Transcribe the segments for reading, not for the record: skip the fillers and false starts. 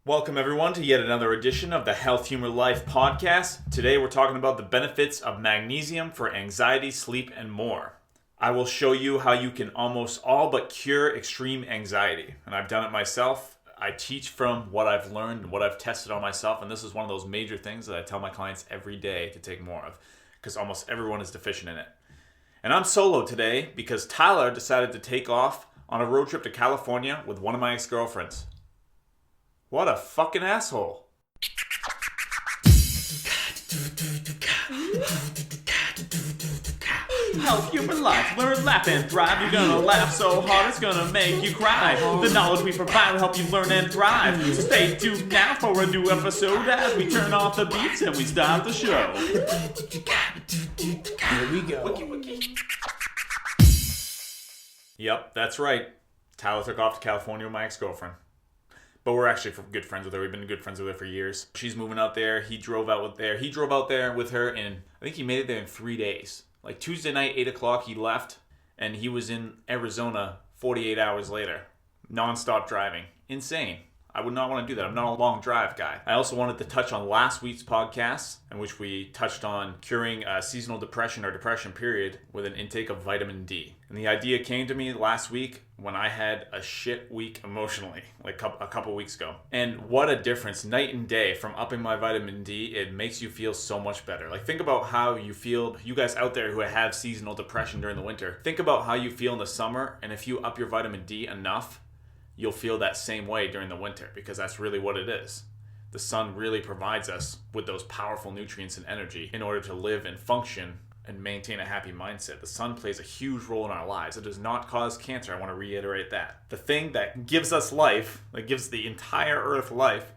Welcome everyone to yet another edition of the Health Humor Life podcast. Today we're talking about the benefits of magnesium for anxiety, sleep, and more. I will show you how you can almost all but cure extreme anxiety. And I've done it myself. I teach from what I've learned and what I've tested on myself. And this is one of those major things that I tell my clients every day to take more of, because almost everyone is deficient in it. And I'm solo today because Tyler decided to take off on a road trip to California with one of my ex-girlfriends. What a fucking asshole. Health, humor, life, learn, laugh, and thrive. You're gonna laugh so hard it's gonna make you cry. The knowledge we provide will help you learn and thrive. So stay tuned now for a new episode as we turn off the beats and we start the show. Here we go. Yep, that's right. Tyler took off to California with my ex-girlfriend. But we're actually good friends with her. We've been good friends with her for years. She's moving out there. He drove out there with her, and I think he made it there in 3 days. Like Tuesday night, 8 o'clock, he left, and he was in Arizona 48 hours later. Non-stop driving. Insane. I would not want to do that. I'm not a long drive guy. I also wanted to touch on last week's podcast, in which we touched on curing seasonal depression or depression period with an intake of vitamin D. And the idea came to me last week when I had a shit week emotionally, like a couple weeks ago. And what a difference, night and day, from upping my vitamin D. It makes you feel so much better. Like, think about how you feel, you guys out there who have seasonal depression during the winter. Think about how you feel in the summer, and if you up your vitamin D enough, you'll feel that same way during the winter, because that's really what it is. The sun really provides us with those powerful nutrients and energy in order to live and function and maintain a happy mindset. The sun plays a huge role in our lives. It does not cause cancer. I want to reiterate that. The thing that gives us life, that gives the entire Earth life,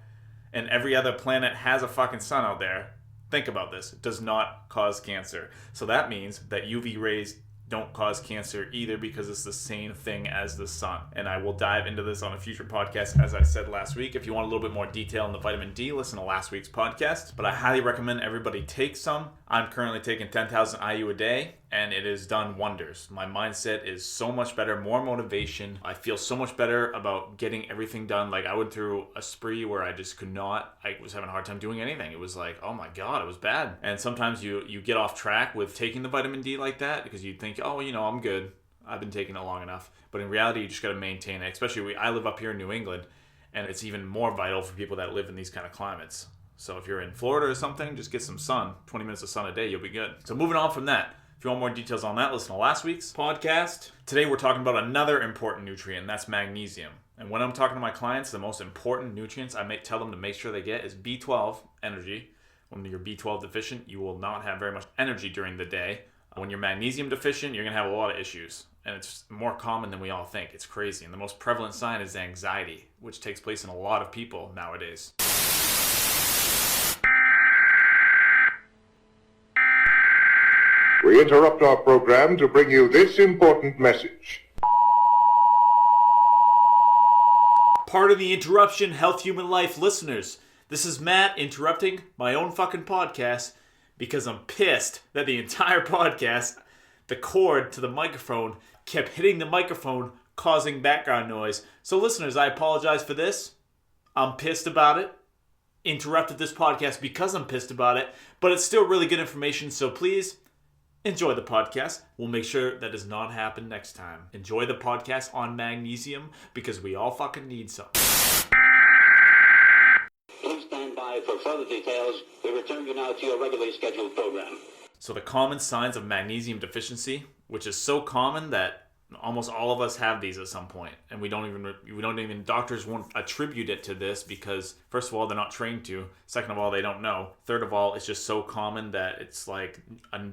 and every other planet has a fucking sun out there, think about this, it does not cause cancer. So that means that UV rays don't cause cancer either, because it's the same thing as the sun. And I will dive into this on a future podcast, as I said last week. If you want a little bit more detail on the vitamin D, listen to last week's podcast. But I highly recommend everybody take some. I'm currently taking 10,000 IU a day, and it has done wonders. My mindset is so much better, more motivation. I feel so much better about getting everything done. Like, I went through a spree where I just could not, I was having a hard time doing anything. It was like, oh my God, it was bad. And sometimes you get off track with taking the vitamin D like that, because you think, oh, I'm good. I've been taking it long enough. But in reality, you just got to maintain it. Especially, I live up here in New England, and it's even more vital for people that live in these kind of climates. So if you're in Florida or something, just get some sun. 20 minutes of sun a day, you'll be good. So moving on from that, if you want more details on that, listen to last week's podcast. Today we're talking about another important nutrient, and that's magnesium. And when I'm talking to my clients, the most important nutrients I may tell them to make sure they get is B12, energy. When you're B12 deficient, you will not have very much energy during the day. When you're magnesium deficient, you're going to have a lot of issues. And it's more common than we all think. It's crazy. And the most prevalent sign is anxiety, which takes place in a lot of people nowadays. We interrupt our program to bring you this important message. Part of the interruption, Health, Human Life listeners. This is Matt interrupting my own fucking podcast because I'm pissed that the entire podcast, the cord to the microphone, kept hitting the microphone, causing background noise. So listeners, I apologize for this. I'm pissed about it. Interrupted this podcast because I'm pissed about it, but it's still really good information, so please enjoy the podcast. We'll make sure that does not happen next time. Enjoy the podcast on magnesium, because we all fucking need some. Please stand by for further details. We return you now to your regularly scheduled program. So the common signs of magnesium deficiency, which is so common that almost all of us have these at some point, and we don't even doctors won't attribute it to this, because first of all, they're not trained to. Second of all, they don't know. Third of all, it's just so common that it's like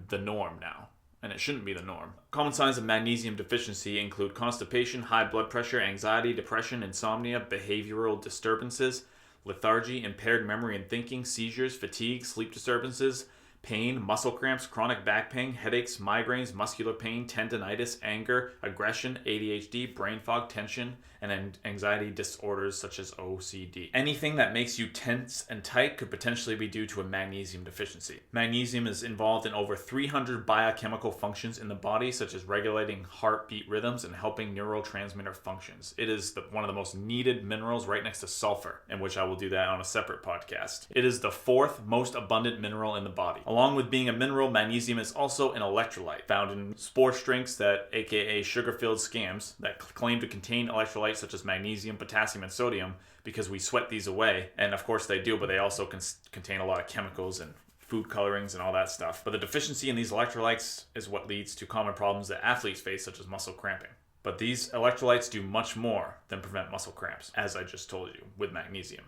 the norm now, and it shouldn't be the norm. Common signs of magnesium deficiency include constipation, high blood pressure, anxiety, depression, insomnia, behavioral disturbances, lethargy, impaired memory and thinking, seizures, fatigue, sleep disturbances, pain, muscle cramps, chronic back pain, headaches, migraines, muscular pain, tendinitis, anger, aggression, ADHD, brain fog, tension, and anxiety disorders such as OCD. Anything that makes you tense and tight could potentially be due to a magnesium deficiency. Magnesium is involved in over 300 biochemical functions in the body, such as regulating heartbeat rhythms and helping neurotransmitter functions. It is one of the most needed minerals right next to sulfur, in which I will do that on a separate podcast. It is the fourth most abundant mineral in the body. Along with being a mineral, magnesium is also an electrolyte found in sports drinks that, aka sugar-filled scams, that claim to contain electrolytes such as magnesium, potassium, and sodium because we sweat these away. And of course they do, but they also contain a lot of chemicals and food colorings and all that stuff. But the deficiency in these electrolytes is what leads to common problems that athletes face, such as muscle cramping. But these electrolytes do much more than prevent muscle cramps, as I just told you, with magnesium.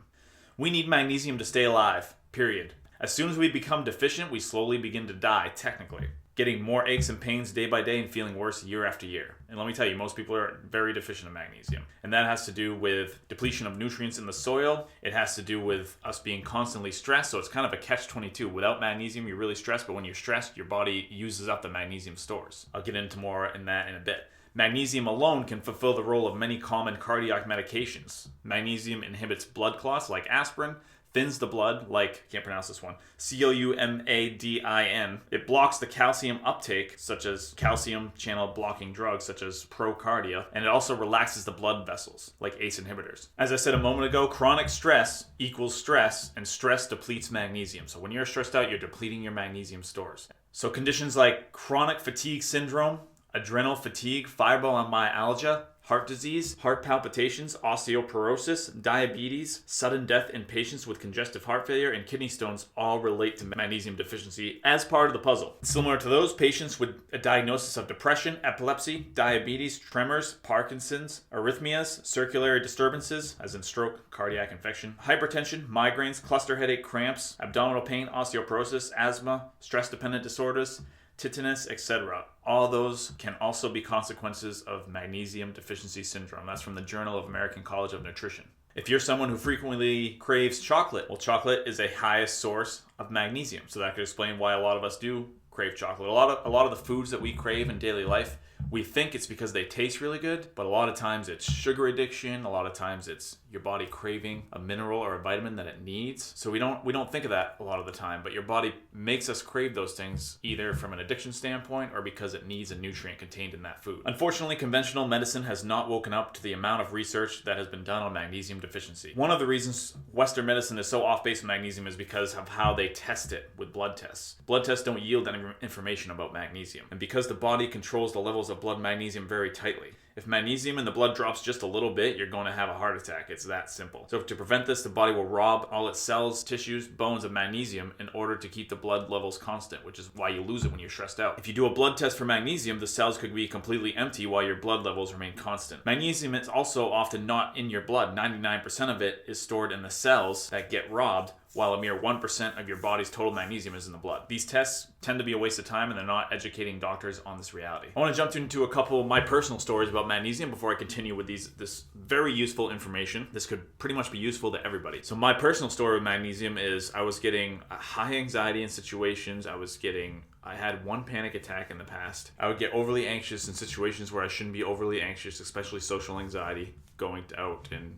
We need magnesium to stay alive, period. As soon as we become deficient, we slowly begin to die, technically, getting more aches and pains day by day and feeling worse year after year. And let me tell you, most people are very deficient in magnesium. And that has to do with depletion of nutrients in the soil. It has to do with us being constantly stressed. So it's kind of a catch-22. Without magnesium, you're really stressed. But when you're stressed, your body uses up the magnesium stores. I'll get into more in that in a bit. Magnesium alone can fulfill the role of many common cardiac medications. Magnesium inhibits blood clots like aspirin, thins the blood like, can't pronounce this one, COUMADIN. It blocks the calcium uptake, such as calcium channel blocking drugs such as Procardia, and it also relaxes the blood vessels, like ACE inhibitors. As I said a moment ago, chronic stress equals stress, and stress depletes magnesium. So when you're stressed out, you're depleting your magnesium stores. So conditions like chronic fatigue syndrome, adrenal fatigue, fibromyalgia, heart disease, heart palpitations, osteoporosis, diabetes, sudden death in patients with congestive heart failure, and kidney stones all relate to magnesium deficiency as part of the puzzle. Similar to those, patients with a diagnosis of depression, epilepsy, diabetes, tremors, Parkinson's, arrhythmias, circulatory disturbances, as in stroke, cardiac infection, hypertension, migraines, cluster headache, cramps, abdominal pain, osteoporosis, asthma, stress-dependent disorders, tetanus, etc. All those can also be consequences of magnesium deficiency syndrome. That's from the Journal of American College of Nutrition. If you're someone who frequently craves chocolate, well, chocolate is a highest source of magnesium. So that could explain why a lot of us do crave chocolate. A lot of the foods that we crave in daily life, we think it's because they taste really good, but a lot of times it's sugar addiction. A lot of times it's your body craving a mineral or a vitamin that it needs. So we don't think of that a lot of the time, but your body makes us crave those things either from an addiction standpoint or because it needs a nutrient contained in that food. Unfortunately, conventional medicine has not woken up to the amount of research that has been done on magnesium deficiency. One of the reasons Western medicine is so off base with magnesium is because of how they test it with blood tests. Blood tests don't yield any information about magnesium, and because the body controls the levels of blood magnesium very tightly. If magnesium in the blood drops just a little bit, you're going to have a heart attack. It's that simple. So to prevent this, the body will rob all its cells, tissues, bones of magnesium in order to keep the blood levels constant, which is why you lose it when you're stressed out. If you do a blood test for magnesium, the cells could be completely empty while your blood levels remain constant. Magnesium is also often not in your blood. 99% of it is stored in the cells that get robbed, while a mere 1% of your body's total magnesium is in the blood. These tests tend to be a waste of time, and they're not educating doctors on this reality. I want to jump into a couple of my personal stories about magnesium before I continue with this very useful information. This could pretty much be useful to everybody. So my personal story with magnesium is I was getting high anxiety in situations. I had one panic attack in the past. I would get overly anxious in situations where I shouldn't be overly anxious, especially social anxiety, going out and,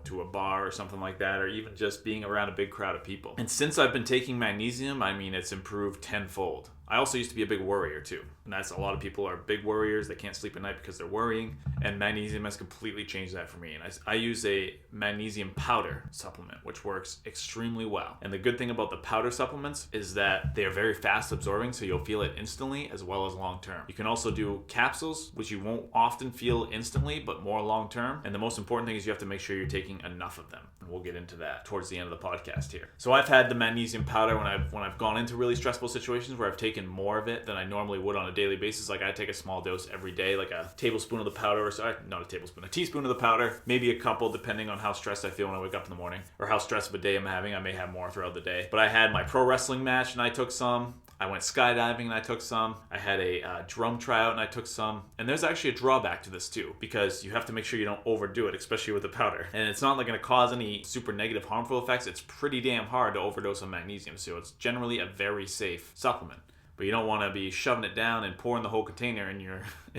to a bar or something like that, or even just being around a big crowd of people. And since I've been taking magnesium, it's improved tenfold. I also used to be a big worrier too. And that's a lot of people are big worriers. They can't sleep at night because they're worrying. And magnesium has completely changed that for me. And I use a magnesium powder supplement, which works extremely well. And the good thing about the powder supplements is that they are very fast absorbing, so you'll feel it instantly as well as long term. You can also do capsules, which you won't often feel instantly, but more long term. And the most important thing is you have to make sure you're taking enough of them. And we'll get into that towards the end of the podcast here. So I've had the magnesium powder when I've gone into really stressful situations where I've taken more of it than I normally would on a daily basis. Like I take a small dose every day, like a tablespoon of the powder, a teaspoon of the powder, maybe a couple depending on how stressed I feel when I wake up in the morning or how stressed of a day I'm having. I may have more throughout the day. But I had my pro wrestling match and I took some. I went skydiving and I took some. I had a drum tryout and I took some. And there's actually a drawback to this too, because you have to make sure you don't overdo it, especially with the powder. And it's not like going to cause any super negative harmful effects. It's pretty damn hard to overdose on magnesium, so it's generally a very safe supplement. But you don't want to be shoving it down and pouring the whole container in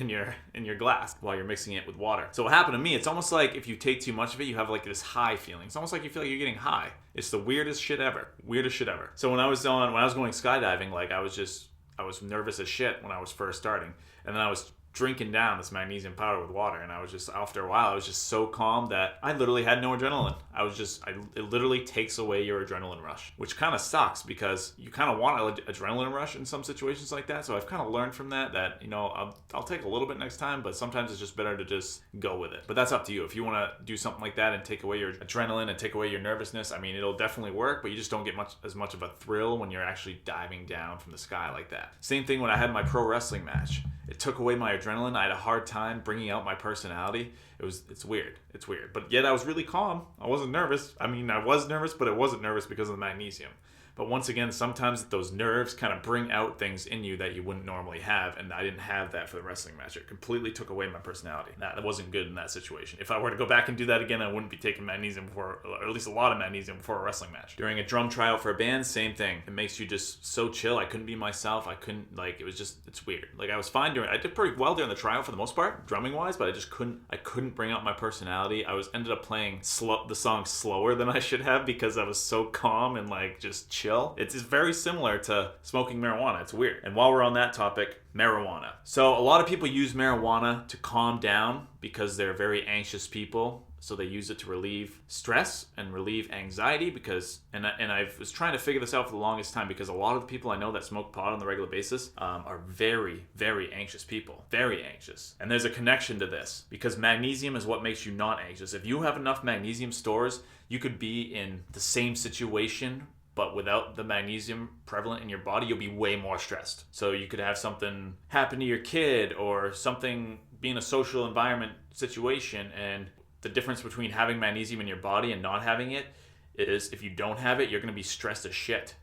your glass while you're mixing it with water. So what happened to me, it's almost like if you take too much of it, you have like this high feeling. It's almost like you feel like you're getting high. It's the weirdest shit ever. So when I was going skydiving, like I was nervous as shit when I was first starting, and then I was drinking down this magnesium powder with water, and I was just, after a while, I was just so calm that I literally had no adrenaline. It literally takes away your adrenaline rush, which kind of sucks because you kind of want an adrenaline rush in some situations like that. So I've kind of learned from that, I'll take a little bit next time, but sometimes it's just better to just go with it. But that's up to you. If you want to do something like that and take away your adrenaline and take away your nervousness, I mean, it'll definitely work, but you just don't get as much of a thrill when you're actually diving down from the sky like that. Same thing when I had my pro wrestling match. It took away my adrenaline. I had a hard time bringing out my personality. It's weird. But yet I was really calm. I wasn't nervous. I mean, I was nervous, but I wasn't nervous because of the magnesium. But once again, sometimes those nerves kind of bring out things in you that you wouldn't normally have, and I didn't have that for the wrestling match. It completely took away my personality. That wasn't good in that situation. If I were to go back and do that again, I wouldn't be taking magnesium or at least a lot of magnesium before a wrestling match. During a drum tryout for a band, same thing. It makes you just so chill. I couldn't be myself. It's weird. Like I was fine I did pretty well during the tryout for the most part, drumming wise, but I couldn't bring out my personality. I ended up playing the song slower than I should have because I was so calm and like just chill. It's very similar to smoking marijuana. It's weird. And while we're on that topic, marijuana. So a lot of people use marijuana to calm down because they're very anxious people. So they use it to relieve stress and relieve anxiety and I was trying to figure this out for the longest time because a lot of the people I know that smoke pot on the regular basis are very, very anxious people. Very anxious. And there's a connection to this because magnesium is what makes you not anxious. If you have enough magnesium stores, you could be in the same situation, but without the magnesium prevalent in your body, you'll be way more stressed. So you could have something happen to your kid or something be in a social environment situation, and the difference between having magnesium in your body and not having it is if you don't have it, you're going to be stressed as shit.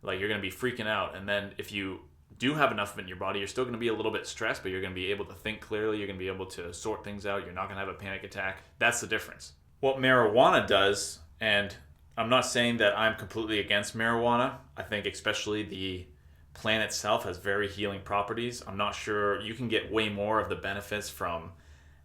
Like you're going to be freaking out. And then if you do have enough of it in your body, you're still going to be a little bit stressed, but you're going to be able to think clearly. You're going to be able to sort things out. You're not going to have a panic attack. That's the difference. What marijuana does, and I'm not saying that I'm completely against marijuana. I think especially the plant itself has very healing properties. I'm not sure you can get way more of the benefits from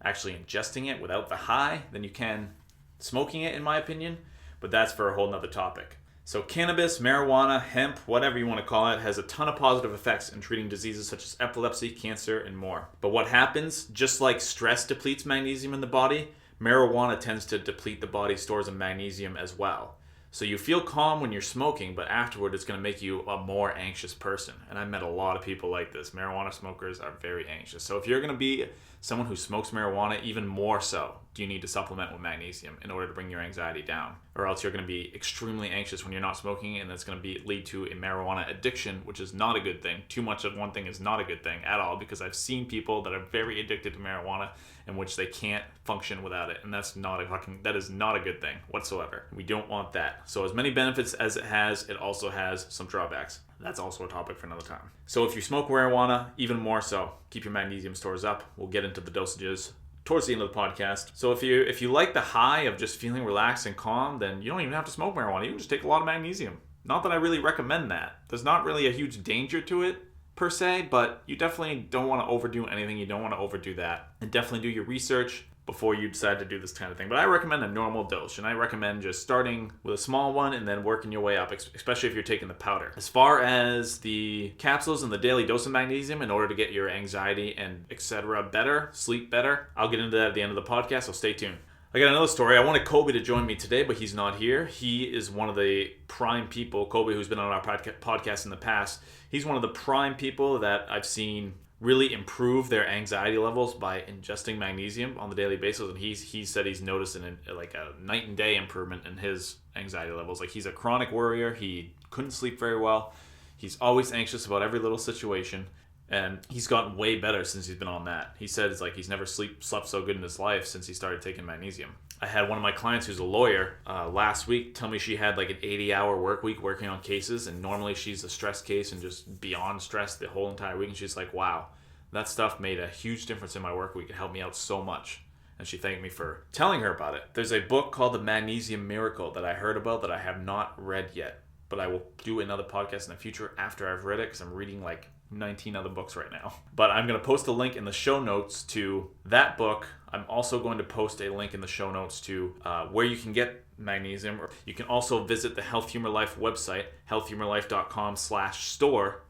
actually ingesting it without the high than you can smoking it, in my opinion. But that's for a whole nother topic. So cannabis, marijuana, hemp, whatever you want to call it, has a ton of positive effects in treating diseases such as epilepsy, cancer, and more. But what happens, just like stress depletes magnesium in the body, marijuana tends to deplete the body's stores of magnesium as well. So you feel calm when you're smoking, but afterward it's going to make you a more anxious person. And I met a lot of people like this. Marijuana smokers are very anxious. So if you're going to be someone who smokes marijuana, even more so, do you need to supplement with magnesium in order to bring your anxiety down? Or else you're going to be extremely anxious when you're not smoking, and that's going to lead to a marijuana addiction, which is not a good thing. Too much of one thing is not a good thing at all, because I've seen people that are very addicted to marijuana in which they can't function without it, and that is not a good thing whatsoever. We don't want that. So as many benefits as it has, it also has some drawbacks. That's also a topic for another time. So if you smoke marijuana, even more so, keep your magnesium stores up. We'll get into the dosages towards the end of the podcast. So if you like the high of just feeling relaxed and calm, then you don't even have to smoke marijuana. You can just take a lot of magnesium. Not that I really recommend that. There's not really a huge danger to it per se, but you definitely don't want to overdo anything. You don't want to overdo that. And definitely do your research before you decide to do this kind of thing. But I recommend a normal dose, and I recommend just starting with a small one and then working your way up, especially if you're taking the powder. As far as the capsules and the daily dose of magnesium in order to get your anxiety and etc. better, sleep better, I'll get into that at the end of the podcast, so stay tuned. I got another story. I wanted Kobe to join me today, but he's not here. He is one of the prime people, Kobe, who's been on our podcast in the past. He's one of the prime people that I've seen really improve their anxiety levels by ingesting magnesium on the daily basis, and he said he's noticed like a night and day improvement in his anxiety levels. Like, he's a chronic worrier. He couldn't sleep very well. He's always anxious about every little situation, And he's gotten way better since he's been on that. He said it's like he's never slept so good in his life since he started taking magnesium. I had one of my clients who's a lawyer last week tell me she had like an 80-hour work week working on cases, and normally she's a stress case and just beyond stress the whole entire week. And she's like, wow, that stuff made a huge difference in my work week. It helped me out so much. And she thanked me for telling her about it. There's a book called The Magnesium Miracle that I heard about that I have not read yet, but I will do another podcast in the future after I've read it, because I'm reading like 19 other books right now. But I'm going to post a link in the show notes to that book. I'm also going to post a link in the show notes to where you can get magnesium. You can also visit the Health Humor Life website, healthhumorlife.com/store,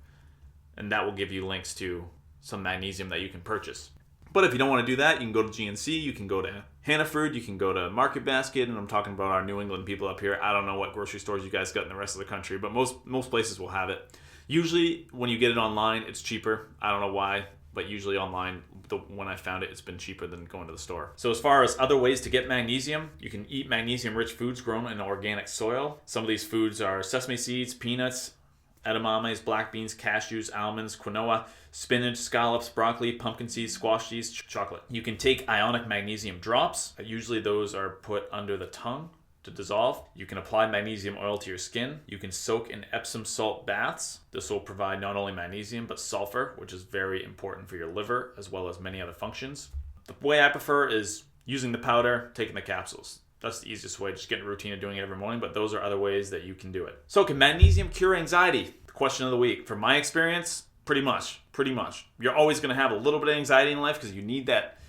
and that will give you links to some magnesium that you can purchase. But if you don't want to do that, you can go to GNC, you can go to Hannaford, you can go to Market Basket, and I'm talking about our New England people up here. I don't know what grocery stores you guys got in the rest of the country, but most places will have it. Usually, when you get it online, it's cheaper. I don't know why, but usually online, when I found it, it's been cheaper than going to the store. So as far as other ways to get magnesium, you can eat magnesium-rich foods grown in organic soil. Some of these foods are sesame seeds, peanuts, edamames, black beans, cashews, almonds, quinoa, spinach, scallops, broccoli, pumpkin seeds, squash seeds, chocolate. You can take ionic magnesium drops. Usually those are put under the tongue to dissolve. You can apply magnesium oil to your skin. You can soak in Epsom salt baths. This will provide not only magnesium, but sulfur, which is very important for your liver, as well as many other functions. The way I prefer is using the powder, taking the capsules. That's the easiest way, just getting a routine of doing it every morning, but those are other ways that you can do it. So can magnesium cure anxiety? The question of the week. From my experience, pretty much. You're always going to have a little bit of anxiety in life because you need that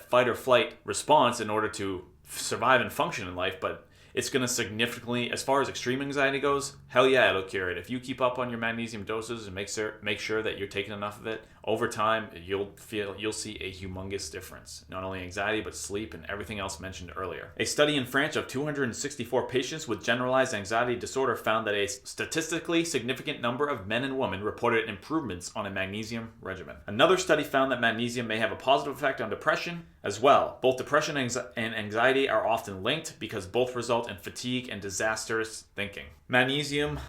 fight or flight response in order to survive and function in life, but it's going to significantly, as far as extreme anxiety goes, hell yeah, it'll cure it. If you keep up on your magnesium doses and make sure that you're taking enough of it, over time, you'll see a humongous difference. Not only anxiety, but sleep and everything else mentioned earlier. A study in France of 264 patients with generalized anxiety disorder found that a statistically significant number of men and women reported improvements on a magnesium regimen. Another study found that magnesium may have a positive effect on depression as well. Both depression and anxiety are often linked because both result in fatigue and disastrous thinking. Magnesium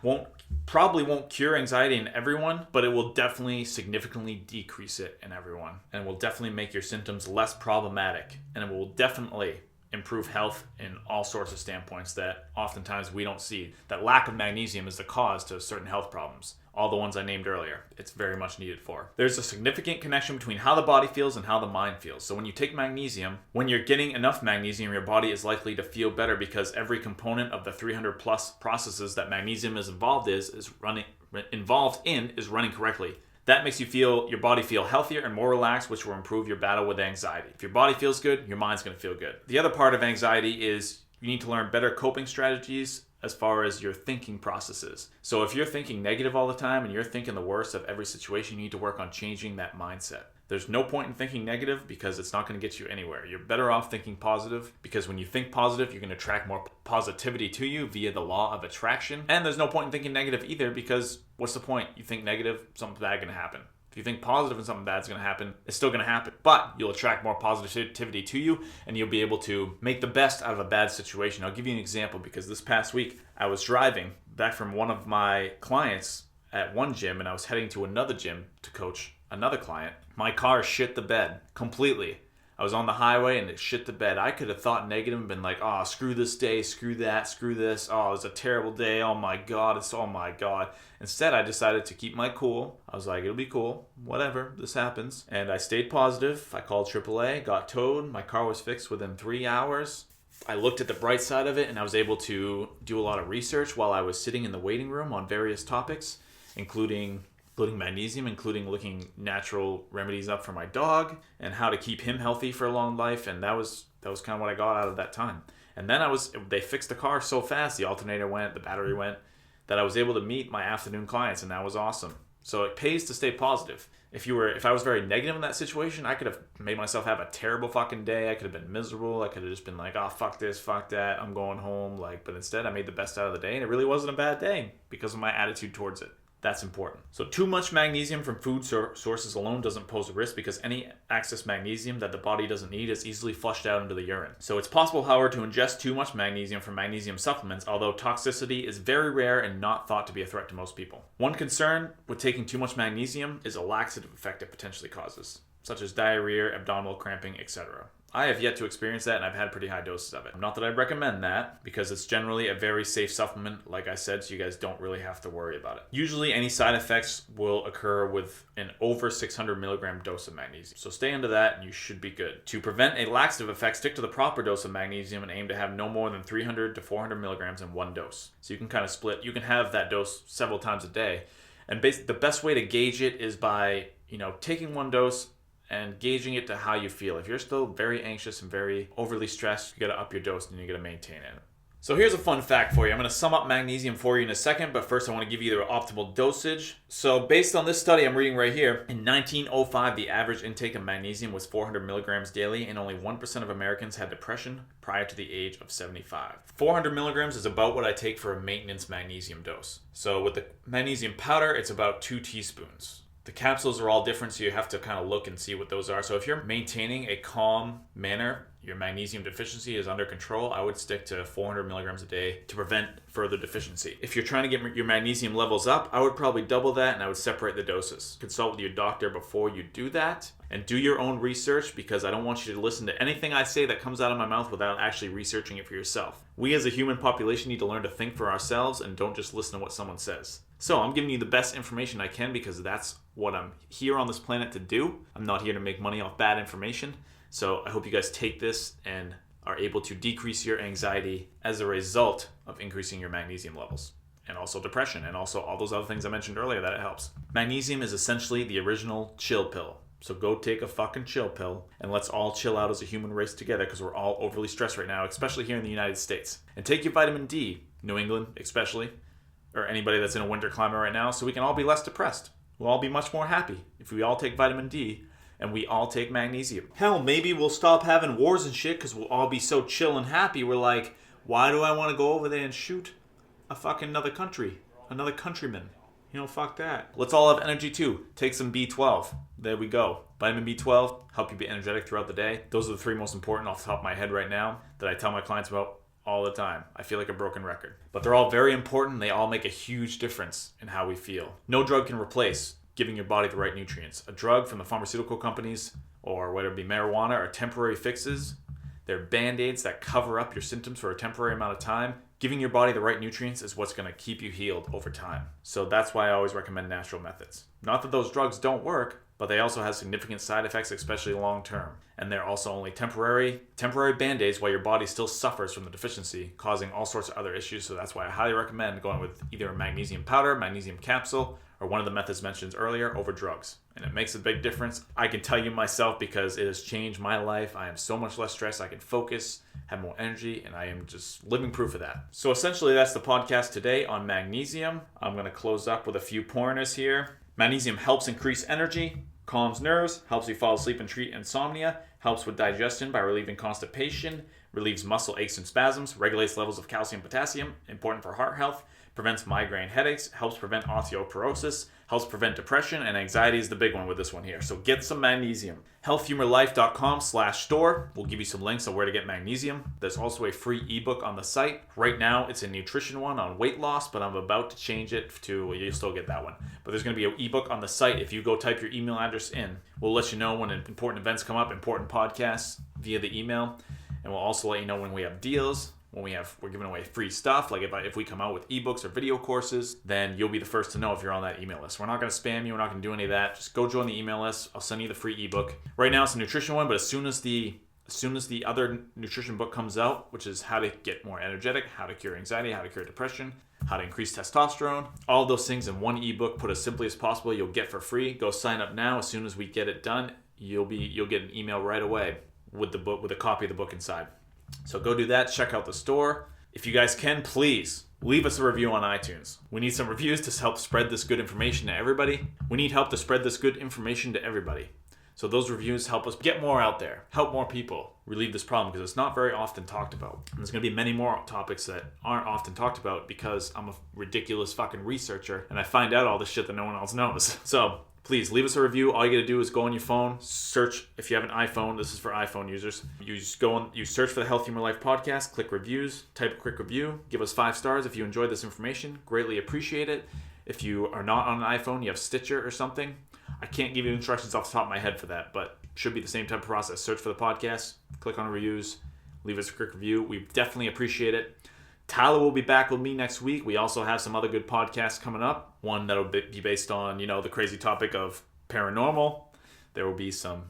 probably won't cure anxiety in everyone, but it will definitely significantly decrease it in everyone, and will definitely make your symptoms less problematic, and it will definitely improve health in all sorts of standpoints that oftentimes we don't see. That lack of magnesium is the cause to certain health problems. All the ones I named earlier, it's very much needed for. There's a significant connection between how the body feels and how the mind feels. So when you take magnesium, when you're getting enough magnesium, your body is likely to feel better because every component of the 300 plus processes that magnesium is involved in is running correctly. That makes your body feel healthier and more relaxed, which will improve your battle with anxiety. If your body feels good, your mind's going to feel good. The other part of anxiety is you need to learn better coping strategies as far as your thinking processes. So if you're thinking negative all the time and you're thinking the worst of every situation, you need to work on changing that mindset. There's no point in thinking negative because it's not going to get you anywhere. You're better off thinking positive, because when you think positive, you're going to attract more positivity to you via the law of attraction. And there's no point in thinking negative either, because what's the point? You think negative, something bad going to happen. If you think positive and something bad's going to happen, it's still going to happen. But you'll attract more positivity to you, and you'll be able to make the best out of a bad situation. I'll give you an example, because this past week, I was driving back from one of my clients at one gym, and I was heading to another gym to coach another client. My car shit the bed completely. I was on the highway and it shit the bed. I could have thought negative and been like, oh, screw this day, screw that, screw this. Oh, it was a terrible day. Oh my God, oh my God. Instead, I decided to keep my cool. I was like, it'll be cool. Whatever, this happens. And I stayed positive. I called AAA, got towed. My car was fixed within 3 hours. I looked at the bright side of it, and I was able to do a lot of research while I was sitting in the waiting room on various topics, including magnesium, including looking natural remedies up for my dog and how to keep him healthy for a long life. And that was kind of what I got out of that time. And then they fixed the car so fast, the alternator went, the battery went, that I was able to meet my afternoon clients, and that was awesome. So it pays to stay positive. If I was very negative in that situation, I could have made myself have a terrible fucking day. I could have been miserable. I could have just been like, oh, fuck this, fuck that, I'm going home. But instead I made the best out of the day, and it really wasn't a bad day because of my attitude towards it. That's important. So too much magnesium from food sources alone doesn't pose a risk because any excess magnesium that the body doesn't need is easily flushed out into the urine. So it's possible, however, to ingest too much magnesium from magnesium supplements, although toxicity is very rare and not thought to be a threat to most people. One concern with taking too much magnesium is a laxative effect it potentially causes, such as diarrhea, abdominal cramping, etc. I have yet to experience that, and I've had pretty high doses of it. Not that I recommend that, because it's generally a very safe supplement, like I said, so you guys don't really have to worry about it. Usually any side effects will occur with an over 600 milligram dose of magnesium. So stay under that and you should be good. To prevent a laxative effect, stick to the proper dose of magnesium and aim to have no more than 300 to 400 milligrams in one dose. So you can kind of split. You can have that dose several times a day. And the best way to gauge it is by, taking one dose and gauging it to how you feel. If you're still very anxious and very overly stressed, you gotta up your dose and you gotta maintain it. So here's a fun fact for you. I'm gonna sum up magnesium for you in a second, but first I wanna give you the optimal dosage. So based on this study I'm reading right here, in 1905, the average intake of magnesium was 400 milligrams daily, and only 1% of Americans had depression prior to the age of 75. 400 milligrams is about what I take for a maintenance magnesium dose. So with the magnesium powder, it's about 2 teaspoons. The capsules are all different, so you have to kind of look and see what those are. So if you're maintaining a calm manner, your magnesium deficiency is under control, I would stick to 400 milligrams a day to prevent further deficiency. If you're trying to get your magnesium levels up, I would probably double that and I would separate the doses. Consult with your doctor before you do that, and do your own research, because I don't want you to listen to anything I say that comes out of my mouth without actually researching it for yourself. We as a human population need to learn to think for ourselves and don't just listen to what someone says. So I'm giving you the best information I can because that's what I'm here on this planet to do. I'm not here to make money off bad information. So I hope you guys take this and are able to decrease your anxiety as a result of increasing your magnesium levels. And also depression, and also all those other things I mentioned earlier that it helps. Magnesium is essentially the original chill pill. So go take a fucking chill pill and let's all chill out as a human race together, because we're all overly stressed right now, especially here in the United States. And take your vitamin D, New England especially, or anybody that's in a winter climate right now, so we can all be less depressed. We'll all be much more happy if we all take vitamin D and we all take magnesium. Hell, maybe we'll stop having wars and shit because we'll all be so chill and happy. We're like, why do I want to go over there and shoot a fucking another countryman? Fuck that. Let's all have energy too. Take some B12. There we go. Vitamin B12, help you be energetic throughout the day. Those are the 3 most important off the top of my head right now that I tell my clients about all the time. I feel like a broken record. But they're all very important. They all make a huge difference in how we feel. No drug can replace giving your body the right nutrients. A drug from the pharmaceutical companies, or whether it be marijuana, are temporary fixes. They're band-aids that cover up your symptoms for a temporary amount of time. Giving your body the right nutrients is what's going to keep you healed over time. So that's why I always recommend natural methods. Not that those drugs don't work, but they also have significant side effects, especially long term. And they're also only temporary band-aids while your body still suffers from the deficiency, causing all sorts of other issues. So that's why I highly recommend going with either a magnesium powder, magnesium capsule, or one of the methods mentioned earlier over drugs. And it makes a big difference. I can tell you myself because it has changed my life. I am so much less stressed. I can focus, have more energy, and I am just living proof of that. So essentially that's the podcast today on magnesium. I'm going to close up with a few pointers here. Magnesium helps increase energy, calms nerves, helps you fall asleep and treat insomnia, helps with digestion by relieving constipation, relieves muscle aches and spasms, regulates levels of calcium, potassium, important for heart health, prevents migraine headaches, helps prevent osteoporosis, helps prevent depression, and anxiety is the big one with this one here. So get some magnesium. healthhumorlife.com/store will give you some links on where to get magnesium. There's also a free ebook on the site. Right now it's a nutrition one on weight loss, but I'm about to change it to, you'll still get that one. But there's going to be an ebook on the site. If you go type your email address in, we'll let you know when important events come up, important podcasts via the email. And we'll also let you know when we have deals. When we're giving away free stuff, like if we come out with ebooks or video courses, then you'll be the first to know if you're on that email list. We're not going to spam you. We're not going to do any of that. Just go join the email list. I'll send you the free ebook. Right now it's a nutrition one, but as soon as the other nutrition book comes out, which is how to get more energetic, how to cure anxiety, how to cure depression, how to increase testosterone, all of those things in one ebook, put as simply as possible, you'll get for free. Go sign up now. As soon as we get it done, you'll get an email right away with the book, with a copy of the book inside. So go do that. Check out the store. If you guys can, please leave us a review on iTunes. We need some reviews to help spread this good information to everybody. We need help to spread this good information to everybody. So those reviews help us get more out there, help more people relieve this problem, because it's not very often talked about. And there's going to be many more topics that aren't often talked about because I'm a ridiculous fucking researcher and I find out all this shit that no one else knows. So please leave us a review. All you got to do is go on your phone, search. If you have an iPhone, this is for iPhone users. You just go on, you search for the Health Humor Life podcast, click reviews, type a quick review, give us 5 stars if you enjoyed this information. Greatly appreciate it. If you are not on an iPhone, you have Stitcher or something, I can't give you instructions off the top of my head for that, but should be the same type of process. Search for the podcast, click on reviews, leave us a quick review. We definitely appreciate it. Tyler will be back with me next week. We also have some other good podcasts coming up. One that'll be based on, the crazy topic of paranormal. There will be some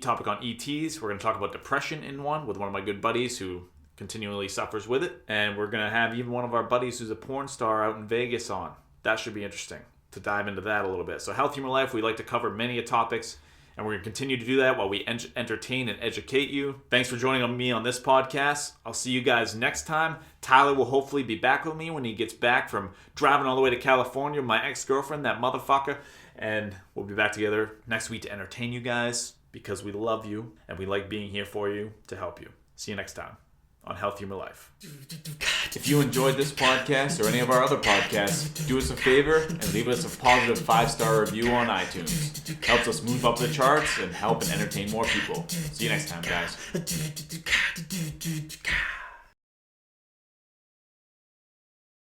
topic on ETs. We're going to talk about depression in one with one of my good buddies who continually suffers with it. And we're going to have even one of our buddies who's a porn star out in Vegas on. That should be interesting to dive into that a little bit. So Health Humor Life, we like to cover many topics, and we're going to continue to do that while we entertain and educate you. Thanks for joining me on this podcast. I'll see you guys next time. Tyler will hopefully be back with me when he gets back from driving all the way to California, my ex-girlfriend, that motherfucker, and we'll be back together next week to entertain you guys because we love you and we like being here for you to help you. See you next time on Health Humor Life. If you enjoyed this podcast or any of our other podcasts, do us a favor and leave us a positive 5-star review on iTunes. Helps us move up the charts and help and entertain more people. See you next time, guys.